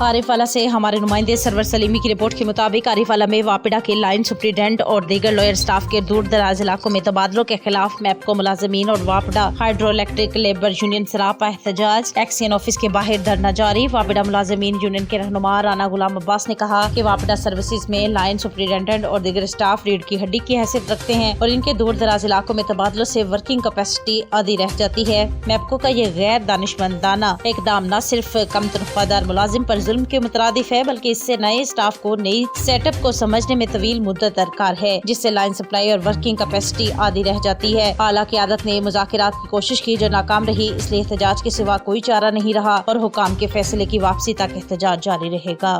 आरिफ वाला से हमारे नुमाइंदे सरवर सलीमी की रिपोर्ट के मुताबिक आरिफ वाला में वापिडा के लाइन सुप्रीडेंट और दीगर लॉयर स्टाफ के दूर दराज इलाकों में तबादलों के खिलाफ मैपको मुलाजमीन और वापिडा हाइड्रो इलेक्ट्रिक लेबर यूनियन सरापा एहतजाज एक्सियन ऑफिस के बाहर धरना जारी। वापिडा मुलाजमीन यूनियन के रहनुमा राना गुलाम अब्बास ने कहा कि वापिडा सर्विसेज में लाइन सुप्रीडेंटेंट और दीगर स्टाफ रीढ़ की हड्डी की हैसियत रखते हैं और इनके दूर दराज इलाकों में तबादलों से वर्किंग कैपेसिटी आधी रह जाती है। मैपको का ये गैर दानिशमंदाना इकदाम न सिर्फ कम तनख्वाहदार मुलाजिम पर जुल्म के मुतरादिफ है बल्कि इससे नए स्टाफ को नई सेटअप को समझने में तवील मुद्दत दरकार है, जिससे लाइन सप्लाई और वर्किंग कैपेसिटी आधी रह जाती है। आला क़यादत ने मुज़ाकिरात की कोशिश की जो नाकाम रही, इसलिए एहतजाज के सिवा कोई चारा नहीं रहा और हुकाम के फैसले की वापसी तक एहतजाज जारी रहेगा।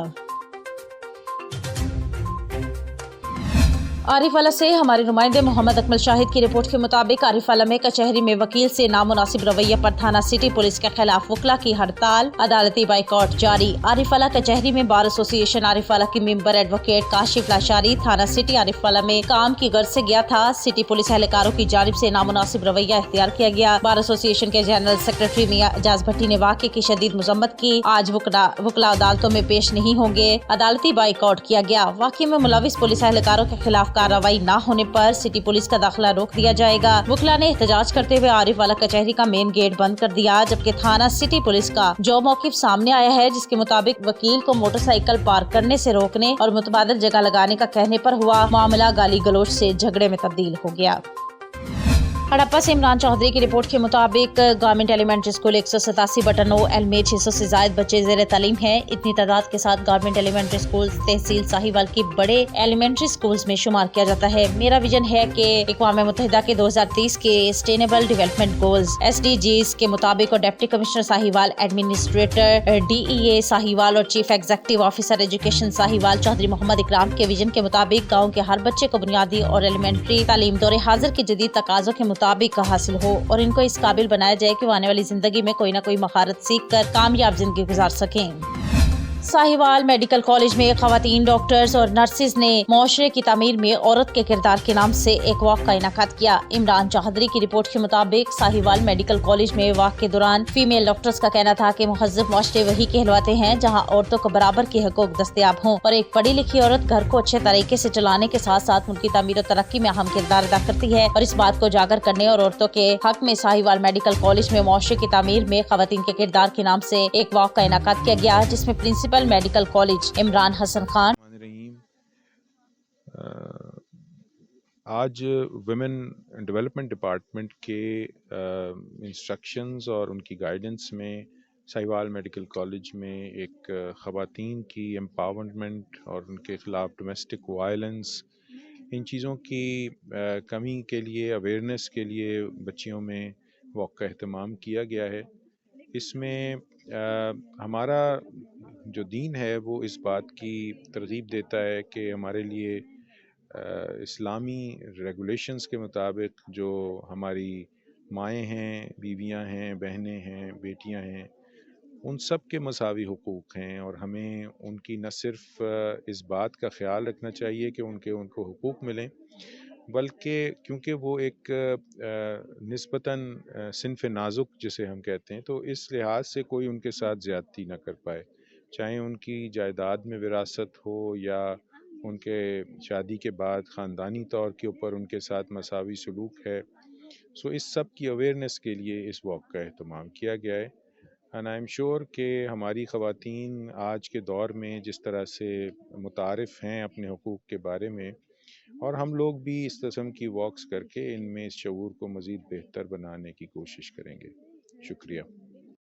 आरिफ वाला से हमारे नुमाइंदे मोहम्मद अकमल शाहिद की रिपोर्ट के मुताबिक आरिफ वाला में कचहरी में वकील से नामुनासिब रवैया पर थाना सिटी पुलिस के खिलाफ वकला की हड़ताल, अदालती बाइकआउट जारी। आरिफ वाला कचहरी में बार एसोसिएशन आरिफ वाला की मेंबर एडवोकेट काशिफ लाशारी थाना सिटी आरिफ वाला में काम की गर्ज से गया था। सिटी पुलिस एहलकारों की जानिब से नामुनासिब रवैया इख्तियार किया गया। बार एसोसिएशन के जनरल सेक्रेटरी मियां एजाज भट्टी ने वाक़े की शदीद मजम्मत की। आज वकला अदालतों में पेश नहीं होंगे, अदालती बाइकआउट किया गया। वाक़े में मुलविस पुलिस एहलकारों के खिलाफ कार्रवाई न होने पर सिटी पुलिस का दाखिला रोक दिया जाएगा। वकला ने एहतजाज करते हुए आरिफ वाला कचहरी का मेन गेट बंद कर दिया, जबकि थाना सिटी पुलिस का जो मौकिफ सामने आया है जिसके मुताबिक वकील को मोटरसाइकिल पार्क करने से रोकने और मुतबादिल जगह लगाने का कहने पर हुआ मामला गाली गलोच से झगड़े में तब्दील हो गया। हड़प्पा से इमरान चौधरी की रिपोर्ट के मुताबिक गवर्नमेंट एलिमेंट्री स्कूल 187 बटन ओ एल में 600 से ज्यादा बच्चे जेर तालीम हैं। इतनी तादाद के साथ गवर्नमेंट एलिमेंट्री स्कूल तहसील साहिवाल की बड़े एलिमेंट्री स्कूल्स में शुमार किया जाता है। मेरा विजन है कि अक़वाम मुत्तहिदा के 2030 के सस्टेनेबल डेवलपमेंट गोल्स SDGs के मुताबिक और deputy commissioner Sahiwal, administrator DEA Sahiwal और chief executive officer education Sahiwal Chaudhry Mohammad Ikram के विजन के मुताबिक गाँव के हर बच्चे को बुनियादी और एलिमेंट्री तालीम दौरे हाजिर के जदीद तकाज़ों के मुताबिक हासिल हो और इनको इस काबिल बनाया जाए कि वो आने वाली जिंदगी में कोई ना कोई महारत सीख कर कामयाब जिंदगी गुजार सकें। साहिवाल मेडिकल कॉलेज में खवातीन डॉक्टर्स और नर्सिस ने मुआशरे की तामीर में औरत के किरदार के नाम से एक वॉक का इनाकाद किया। इमरान चौधरी की रिपोर्ट के मुताबिक साहिवाल मेडिकल कॉलेज में वॉक के दौरान फीमेल डॉक्टर्स का कहना था कि मुहज़्ज़ब मुआशरे वही कहलवाते हैं जहां औरतों को बराबर के हकूक दस्तयाब हों और एक पढ़ी लिखी औरत घर को अच्छे तरीके से चलाने के साथ साथ मुल्क की तामीर और तरक्की में अहम किरदार अदा करती है। और इस बात को उजागर करने और औरतों के हक में साहिवाल मेडिकल कॉलेज में मुआशरे की तामीर में खवातीन के किरदार के नाम से एक वॉक का इनाकाद किया गया, जिसमें principal medical college Imran Hasan Khan. आज वुमेन डेवलपमेंट डिपार्टमेंट के इंस्ट्रक्शंस और उनकी गाइडेंस में साहिवाल मेडिकल कॉलेज में एक ख़वातीन की एम्पावरमेंट और उनके ख़िलाफ़ डोमेस्टिक वायलेंस, इन चीज़ों की कमी के लिए, अवेयरनेस के लिए बच्चियों में वॉक का एहतमाम किया गया है। इसमें हमारा जो दीन है वो इस बात की तरगीब देता है कि हमारे लिए इस्लामी रेगुलेशंस के मुताबिक जो हमारी माएँ हैं, बीवियाँ हैं, बहनें हैं, बेटियाँ हैं, उन सब के मसावी हुकूक़ हैं और हमें उनकी न सिर्फ इस बात का ख्याल रखना चाहिए कि उनको हुकूक़ मिलें, बल्कि क्योंकि वो एक निस्बतन सिन्फ़ नाज़ुक जिसे हम कहते हैं, तो इस लिहाज से कोई उनके साथ ज़्यादती न कर पाए, चाहे उनकी जायदाद में विरासत हो या उनके शादी के बाद ख़ानदानी तौर के ऊपर उनके साथ मसावी सलूक है। सो इस सब की अवेयरनेस के लिए इस वॉक का एहतमाम किया गया है। एंड आई एम श्योर कि हमारी ख़वातीन आज के दौर में जिस तरह से मुतारिफ़ हैं अपने हुकूक़ के बारे में, और हम लोग भी इस किस्म की वॉक्स करके इनमें इस शऊर को मज़ीद बेहतर बनाने की कोशिश करेंगे। शुक्रिया।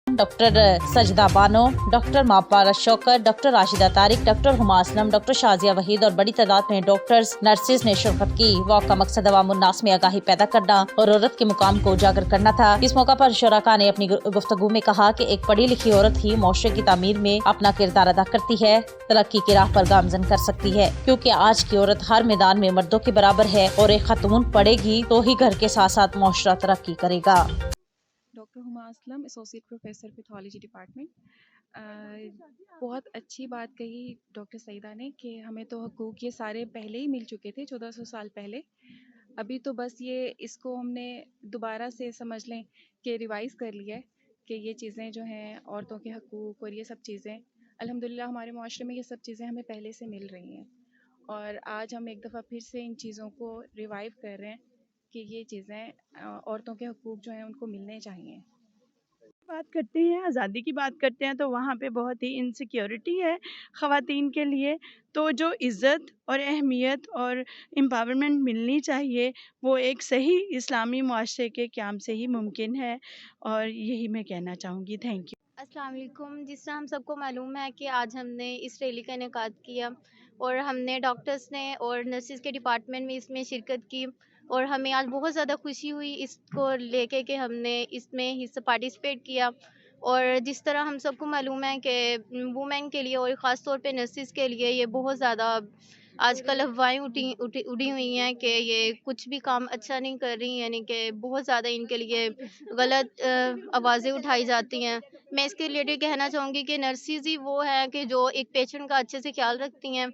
Doctor Sajda Bano, doctor Mapara Shaukat, doctor Rashida Tariq, doctor Huma Aslam, doctor Shazia Waheed और बड़ी तादाद में डॉक्टर्स नर्सिस ने शिरकत की। वॉक का मकसद अवामुन्नास में आगाही पैदा करना और औरत के मुकाम को उजागर करना था। इस मौका पर शुराका ने अपनी गुफ्तगू में कहा कि एक पढ़ी लिखी औरत ही मुआशरे की तामीर में अपना किरदार अदा करती है, तरक्की की राह पर गामजन कर सकती है, क्योंकि आज की औरत हर मैदान में मर्दों के बराबर है और एक खातून पढ़ेगी तो ही घर के साथ साथ मुआशरा तरक्की करेगा। Doctor Huma Aslam, associate professor pathology department. बहुत अच्छी बात कही डॉक्टर सईदा ने कि हमें तो हकूक़ ये सारे पहले ही मिल चुके थे 1400 साल पहले। अभी तो बस ये इसको हमने दोबारा से समझ लें कि रिवाइज़ कर लिया है कि ये चीज़ें जो हैं औरतों के हकूक़ और ये सब चीज़ें الحمدللہ ہمارے معاشرے میں یہ سب چیزیں ہمیں پہلے سے مل رہی ہیں، اور آج ہم ایک دفعہ پھر سے ان چیزوں کو ریوائیو کر رہے ہیں کہ یہ چیزیں عورتوں کے حقوق جو ہیں ان کو ملنے چاہیے۔ بات کرتے ہیں آزادی کی بات کرتے ہیں تو وہاں پہ بہت ہی انسیکیورٹی ہے خواتین کے لیے، تو جو عزت اور اہمیت اور امپاورمنٹ ملنی چاہیے وہ ایک صحیح اسلامی معاشرے کے قیام سے ہی ممکن ہے، اور یہی میں کہنا چاہوں گی۔ Thank you. السلام علیکم۔ جس طرح ہم سب کو معلوم ہے کہ آج ہم نے اس ریلی کا انعقاد کیا اور ہم نے ڈاکٹرز نے اور نرسز کے ڈپارٹمنٹ میں اس میں شرکت کی، اور ہمیں آج بہت زیادہ خوشی ہوئی اس کو لے کے کہ ہم نے اس میں حصہ پارٹیسپیٹ کیا۔ اور جس طرح ہم سب کو معلوم ہے کہ وومین کے لیے اور خاص طور پہ نرسز کے لیے یہ بہت زیادہ آج کل افواہیں اڑی ہوئی ہیں کہ یہ کچھ بھی کام اچھا نہیں کر رہی، یعنی کہ بہت زیادہ ان کے لیے غلط آوازیں اٹھائی جاتی ہیں۔ میں اس کے ریلیٹڈ کہنا چاہوں گی کہ نرسز ہی وہ ہیں کہ جو ایک پیشنٹ کا اچھے سے خیال رکھتی ہیں،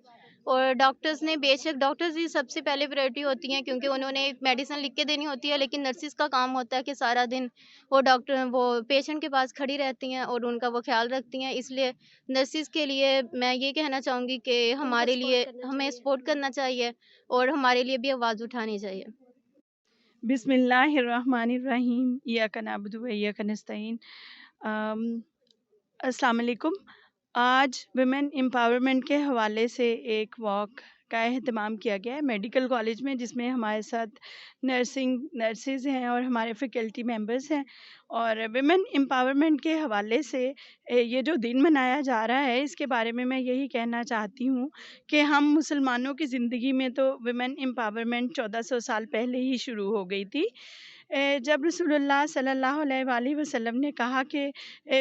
اور ڈاکٹرز نے بے شک ڈاکٹرز ہی سب سے پہلے پریورٹی ہوتی ہیں کیونکہ انہوں نے ایک میڈیسن لکھ کے دینی ہوتی ہے، لیکن نرسز کا کام ہوتا ہے کہ سارا دن وہ پیشنٹ کے پاس کھڑی رہتی ہیں اور ان کا وہ خیال رکھتی ہیں۔ اس لیے نرسز کے لیے میں یہ کہنا چاہوں گی کہ ہمارے لیے ہمیں سپورٹ کرنا چاہیے اور ہمارے لیے بھی آواز اٹھانی چاہیے۔ بسم اللہ الرحمن الرحیم، ایاک نعبد و ایاک نستعین۔ السلام علیکم۔ آج ویمن امپاورمنٹ کے حوالے سے ایک واک کا اہتمام کیا گیا ہے میڈیکل کالج میں، جس میں ہمارے ساتھ نرسز ہیں اور ہمارے فیکلٹی ممبرز ہیں، اور ویمن امپاورمنٹ کے حوالے سے یہ جو دن منایا جا رہا ہے اس کے بارے میں یہی کہنا چاہتی ہوں کہ ہم مسلمانوں کی زندگی میں تو ویمن امپاورمنٹ 1400 سال پہلے ہی شروع ہو گئی تھی، جب رسول اللہ صلی اللہ علیہ وآلہ وسلم نے کہا کہ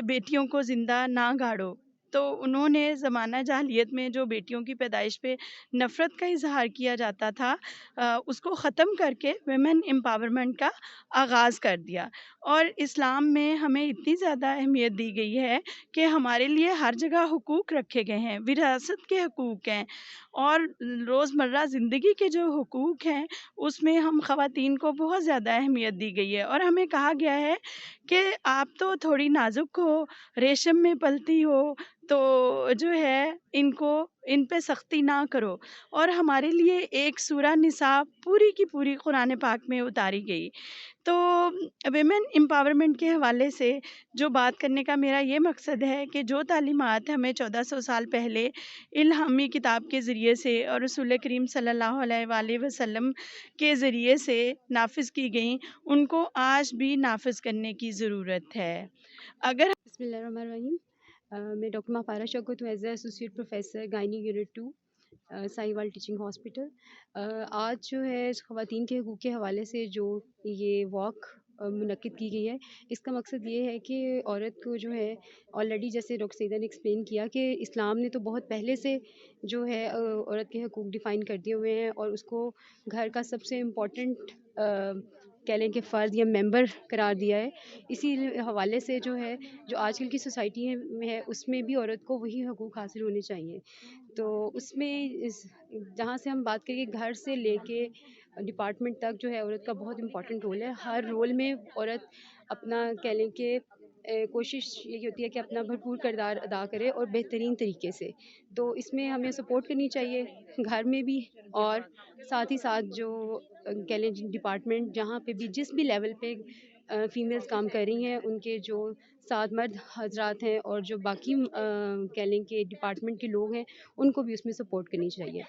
بیٹیوں کو زندہ نہ گاڑو، تو انہوں نے زمانہ جاہلیت میں جو بیٹیوں کی پیدائش پہ نفرت کا اظہار کیا جاتا تھا اس کو ختم کر کے ویمن امپاورمنٹ کا آغاز کر دیا، اور اسلام میں ہمیں اتنی زیادہ اہمیت دی گئی ہے کہ ہمارے لیے ہر جگہ حقوق رکھے گئے ہیں، وراثت کے حقوق ہیں، اور روزمرہ زندگی کے جو حقوق ہیں اس میں ہم خواتین کو بہت زیادہ اہمیت دی گئی ہے، اور ہمیں کہا گیا ہے کہ آپ تو تھوڑی نازک ہو، ریشم میں پلتی ہو، تو جو ہے ان پہ سختی نہ کرو، اور ہمارے لیے ایک سورہ نساء پوری کی پوری قرآن پاک میں اتاری گئی۔ تو ویمن امپاورمنٹ کے حوالے سے جو بات کرنے کا میرا یہ مقصد ہے کہ جو تعلیمات ہمیں 1400 سال پہلے الہامی کتاب کے ذریعے سے اور رسول کریم صلی اللہ علیہ وآلہ وسلم کے ذریعے سے نافذ کی گئیں، ان کو آج بھی نافذ کرنے کی ضرورت ہے۔ اگر بسم اللہ الرحمن الرحیم۔ میں ڈاکٹر ماپارہ شوکت ہوں، as a associate professor گائنی unit 2 Sahiwal teaching hospital. آج جو ہے خواتین کے حقوق کے حوالے سے جو یہ واک منعقد کی گئی ہے، اس کا مقصد یہ ہے کہ عورت کو جو ہے آلریڈی جیسے ڈاکٹر سیدہ نے ایکسپلین کیا کہ اسلام نے تو بہت پہلے سے جو ہے عورت کے حقوق ڈیفائن کر دیے ہوئے ہیں، اور اس کو گھر کا سب سے امپورٹنٹ کہہ لیں کہ فرد یا ممبر قرار دیا ہے۔ اسی حوالے سے جو ہے جو آج کل کی سوسائٹی میں ہے اس میں بھی عورت کو وہی حقوق حاصل ہونے چاہیے۔ تو اس میں جہاں سے ہم بات کریں کہ گھر سے لے کے ڈپارٹمنٹ تک جو ہے عورت کا بہت امپورٹنٹ رول ہے۔ ہر رول میں عورت اپنا کہہ لیں کہ کوشش یہی ہوتی ہے کہ اپنا بھرپور کردار ادا کرے اور بہترین طریقے سے، تو اس میں ہمیں سپورٹ کرنی چاہیے گھر میں بھی، اور ساتھ ہی ساتھ جو کہہ لیں ڈپارٹمنٹ جہاں پہ بھی جس بھی لیول پہ فیمیلز کام کر رہی ہیں، ان کے جو ساتھ مرد حضرات ہیں اور جو باقی کہہ لیں کہ ڈپارٹمنٹ کے لوگ ہیں، ان کو بھی اس میں سپورٹ کرنی چاہیے۔